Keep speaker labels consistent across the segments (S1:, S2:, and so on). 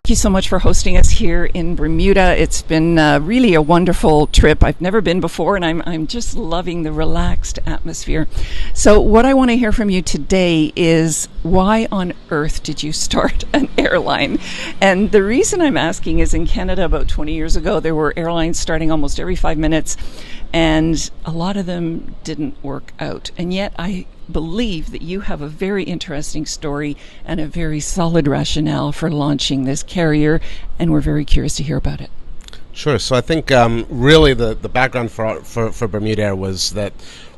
S1: thank you so much for hosting us here in Bermuda. It's been really a wonderful trip. I've never been before, and I'm just loving the relaxed atmosphere. So what I want to hear from you today is, why on earth did you start an airline? And the reason I'm asking is, in Canada about 20 years ago, there were airlines starting almost every 5 minutes, and a lot of them didn't work out. And yet I believe that you have a very interesting story and a very solid rationale for launching this carrier, and we're very curious to hear about it.
S2: Sure. So I think really the background for BermudAir was that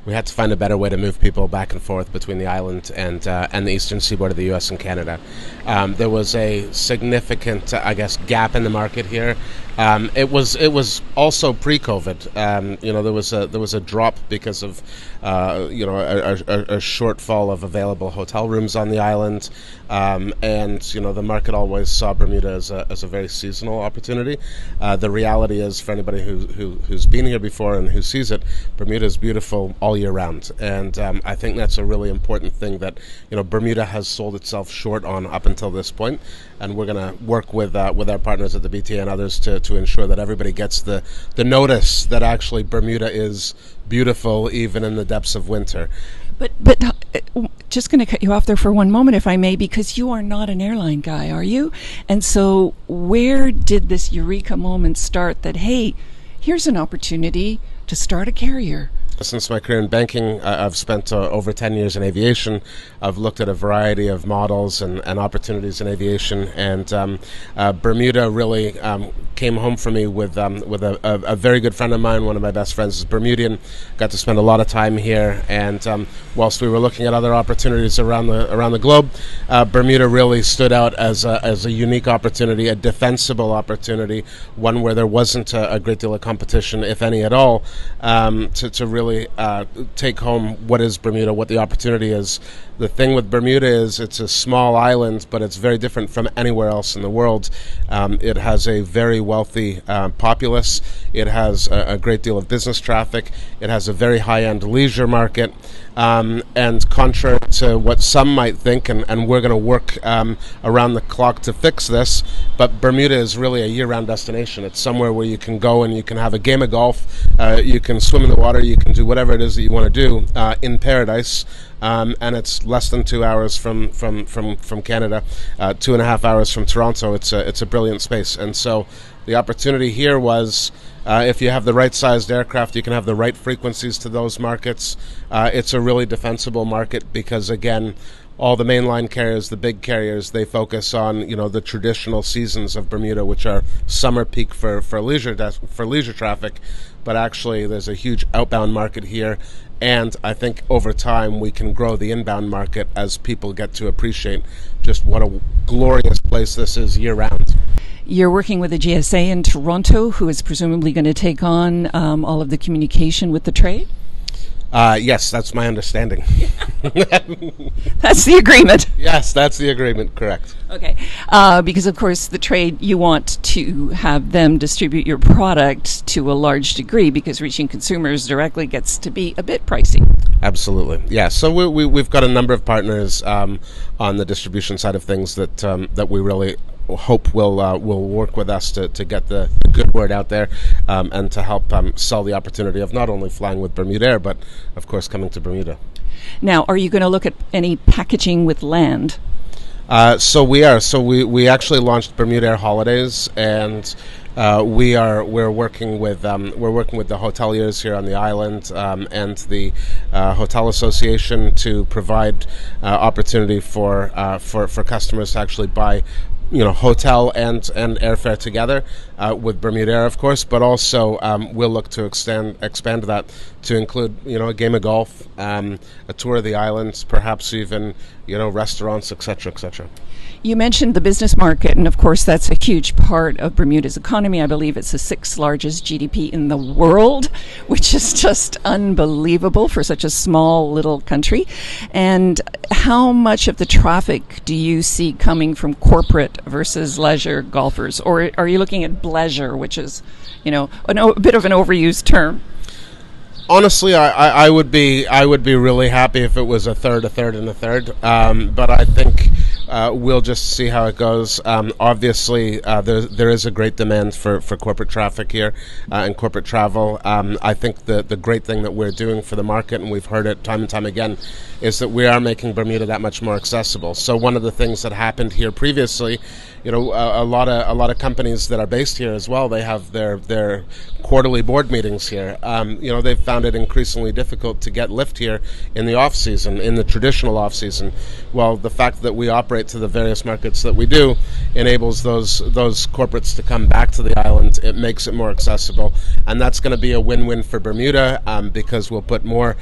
S2: we had to find a better way to move people back and forth between the island and the eastern seaboard of the U.S. and Canada. There was a significant, gap in the market here. It was also pre-COVID. There was a drop because of a shortfall of available hotel rooms on the island, and the market always saw Bermuda as a very seasonal opportunity. The reality is, for anybody who's been here before and who sees it, Bermuda is beautiful all year round, and I think that's a really important thing that Bermuda has sold itself short on up until this point, and we're going to work with our partners at the BTA and others to ensure that everybody gets the notice that actually Bermuda is beautiful even in the depths of winter.
S1: But just going to cut you off there for one moment, if I may, because you are not an airline guy, are you? And so where did this eureka moment start that, hey, here's an opportunity to start a carrier?
S2: Since my career in banking, I've spent over 10 years in aviation. I've looked at a variety of models and opportunities in aviation, and Bermuda really came home for me with a very good friend of mine. One of my best friends is Bermudian. Got to spend a lot of time here, and whilst we were looking at other opportunities around the globe, Bermuda really stood out as a unique opportunity, a defensible opportunity, one where there wasn't a great deal of competition, if any at all, to really take home what is Bermuda, what the opportunity is. The thing with Bermuda is it's a small island, but it's very different from anywhere else in the world. It has a very wealthy populace. It has a great deal of business traffic. It has a very high-end leisure market. And contrary to what some might think, and we're going to work around the clock to fix this, but Bermuda is really a year-round destination. It's somewhere where you can go and you can have a game of golf, you can swim in the water, you can do whatever it is that you want to do in paradise. And it's less than 2 hours from Canada, 2.5 hours from Toronto. It's a brilliant space, and so the opportunity here was, if you have the right sized aircraft, you can have the right frequencies to those markets. It's a really defensible market because, again, all the mainline carriers, the big carriers, they focus on the traditional seasons of Bermuda, which are summer peak for leisure traffic, but actually there's a huge outbound market here. And I think over time we can grow the inbound market as people get to appreciate just what a glorious place this is year-round.
S1: You're working with the GSA in Toronto, who is presumably going to take on all of the communication with the trade?
S2: Yes, that's my understanding.
S1: That's the agreement.
S2: Yes, that's the agreement, correct.
S1: Okay, because of course the trade, you want to have them distribute your product to a large degree, because reaching consumers directly gets to be a bit pricey.
S2: Absolutely, yeah. So we've got a number of partners on the distribution side of things that we really hope will work with us to get the good word out there, and to help sell the opportunity of not only flying with BermudAir, but of course coming to Bermuda.
S1: Now, are you going to look at any packaging with land?
S2: So we are. So we actually launched BermudAir Holidays, and we're working with the hoteliers here on the island, and the Hotel Association to provide opportunity for customers to actually buy hotel and airfare together with BermudAir, of course, but also we'll look to expand that to include a game of golf, a tour of the islands, perhaps even restaurants, etc., etc.
S1: You mentioned the business market, and of course that's a huge part of Bermuda's economy. I believe it's the 6th largest GDP in the world, which is just unbelievable for such a small little country. And how much of the traffic do you see coming from corporate versus leisure golfers? Or are you looking at bleisure, which is, a bit of an overused term?
S2: Honestly, I would be really happy if it was a third, and a third. But I think we'll just see how it goes. Obviously, there is a great demand for corporate traffic here and corporate travel. I think the great thing that we're doing for the market, and we've heard it time and time again, is that we are making Bermuda that much more accessible. So one of the things that happened here previously, a lot of companies that are based here as well, they have their quarterly board meetings here. They've found it increasingly difficult to get lift here in the off season, in the traditional off season. Well, the fact that we operate to the various markets that we do enables those corporates to come back to the island. It makes it more accessible, and that's going to be a win-win for Bermuda because we'll put more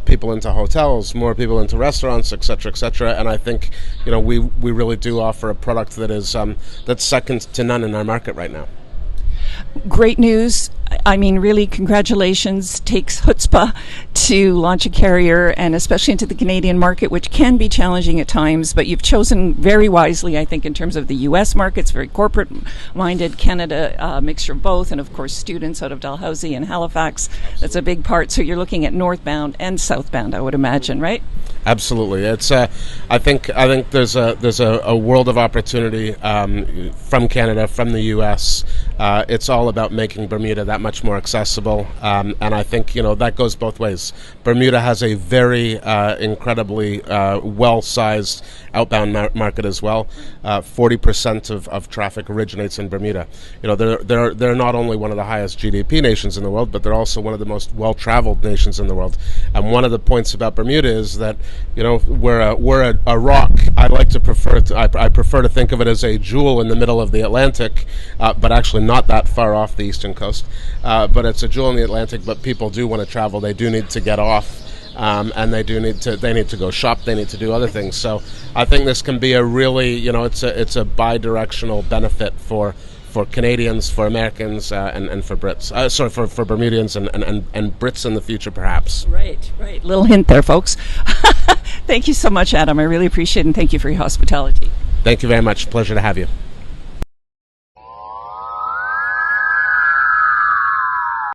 S2: people into hotels, more people into restaurants, etc., etc. And I think we really do offer a product that is that's second to none in our market right now.
S1: Great news. I mean, really, congratulations. Takes chutzpah to launch a carrier, and especially into the Canadian market, which can be challenging at times, but you've chosen very wisely, I think, in terms of the U.S. markets, very corporate-minded, Canada, mixture of both, and of course students out of Dalhousie and Halifax. That's a big part. So you're looking at northbound and southbound, I would imagine, right?
S2: Absolutely. It's I think there's a world of opportunity from Canada, from the U.S. It's all about making Bermuda that much more accessible, and I think that goes both ways. Bermuda has a very incredibly well-sized outbound market as well. 40% of traffic originates in Bermuda. They're not only one of the highest GDP nations in the world, but they're also one of the most well-traveled nations in the world. And one of the points about Bermuda is that we're a rock. I prefer to think of it as a jewel in the middle of the Atlantic, but actually not that far off the eastern coast. But it's a jewel in the Atlantic. But people do want to travel. They do need to get off. And they need to go shop, they need to do other things. So I think this can be a really, it's a bi-directional benefit for Canadians, for Americans, and for Brits. For Bermudians and Brits in the future, perhaps.
S1: Right. Little hint there, folks. Thank you so much, Adam. I really appreciate it, and thank you for your hospitality.
S2: Thank you very much. Pleasure to have you.